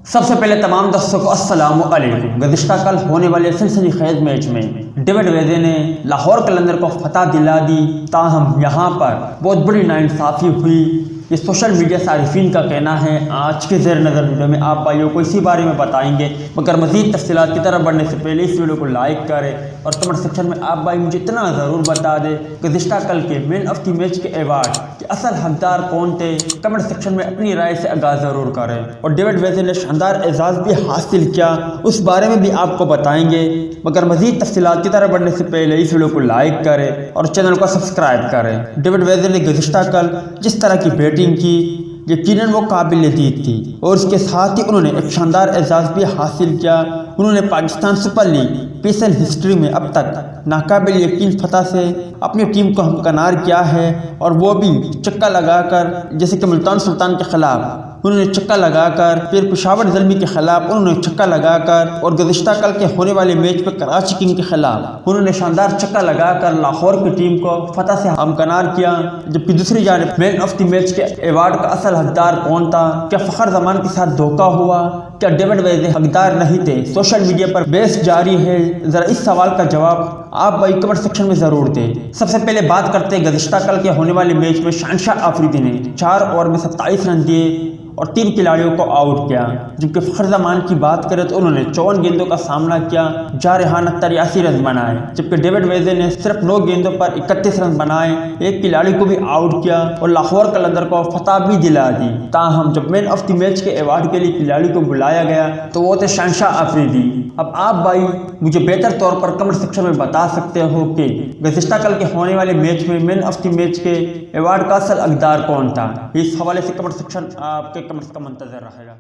سب سے پہلے تمام دوستوں کو السلام علیکم۔ گزشتہ کل ہونے والے سنسنی خیز میچ میں ڈیوڈ ویزے نے لاہور قلندر کو فتح دلا دی، تاہم یہاں پر بہت بڑی ناانصافی ہوئی، یہ سوشل میڈیا صارفین کا کہنا ہے۔ آج کے زیر نظر ویڈیو میں آپ بھائیوں کو اسی بارے میں بتائیں گے، مگر مزید تفصیلات کی طرف بڑھنے سے پہلے اس ویڈیو کو لائک کریں اور کمنٹ سیکشن میں آپ بھائی مجھے اتنا ضرور بتا دیں گزشتہ کل کے مین آف دی میچ کے ایوارڈ کے اصل حقدار کون تھے۔ کمنٹ سیکشن میں اپنی رائے سے آگاہ ضرور کریں، اور ڈیوڈ ویزے نے شاندار اعزاز بھی حاصل کیا، اس بارے میں بھی آپ کو بتائیں گے، مگر مزید تفصیلات کی طرف بڑھنے سے پہلے اس ویڈیو کو لائک کریں اور چینل کو سبسکرائب کریں۔ ڈیوڈ ویزے نے گزشتہ کل جس طرح کی بیٹنگ کی، یقیناً وہ قابل دید تھی، اور اس کے ساتھ ہی انہوں نے ایک شاندار اعزاز بھی حاصل کیا۔ انہوں نے پاکستان سپر لیگ پیسل ہسٹری میں اب تک ناقابل یقین فتح سے اپنی ٹیم کو ہمکنار کیا ہے، اور وہ بھی چکا لگا کر، جیسے کہ ملتان سلطان کے خلاف انہوں نے چکا لگا کر، پھر پشاور زلمی کے خلاف انہوں نے چکا لگا کر، اور گزشتہ کل کے ہونے والے میچ پہ کراچی کنگ کے خلاف انہوں نے شاندار چکا لگا کر لاہور کی ٹیم کو فتح سے ہمکنار کیا۔ جبکہ دوسری جانب مین آف دی میچ کے ایوارڈ کا اصل حقدار کون تھا؟ کیا فخر زمان کے ساتھ دھوکہ ہوا؟ کیا ڈیوڈ ویزے حقدار نہیں تھے؟ سوشل میڈیا پر بحث جاری ہے، ذرا اس سوال کا جواب آپ بھائی کمنٹ سیکشن میں ضرور دیں۔ سب سے پہلے بات کرتے ہیں گزشتہ کل کے ہونے والے میچ میں شہنشاہ آفریدی نے 4 اوور میں 27 رن دیے اور 3 کھلاڑیوں کو آؤٹ کیا۔ جبکہ فخر زمان کی بات کریں تو انہوں نے 54 گیندوں کا سامنا کیا، جارحانہ 83 رن بنائے، جبکہ ڈیوڈ ویزے نے صرف 9 گیندوں پر 31 رن بنائے، ایک کھلاڑی کو بھی آؤٹ کیا اور لاہور قلندر کو فتح بھی دلا دی۔ تاہم جب مین آف دی میچ کے ایوارڈ کے لیے کھلاڑی کو بلایا گیا تو وہ تھے شہنشاہ آفریدی۔ اب آپ بھائی مجھے بہتر طور پر کمنٹ سیکشن میں بتا سکتے ہو کہ گزشتہ کل کے ہونے والے میچ میں مین آف دی میچ کے ایوارڈ کا اصل حقدار کون تھا؟ اس حوالے سے کمنٹ سیکشن آپ کے کمنٹس کا منتظر رہے گا۔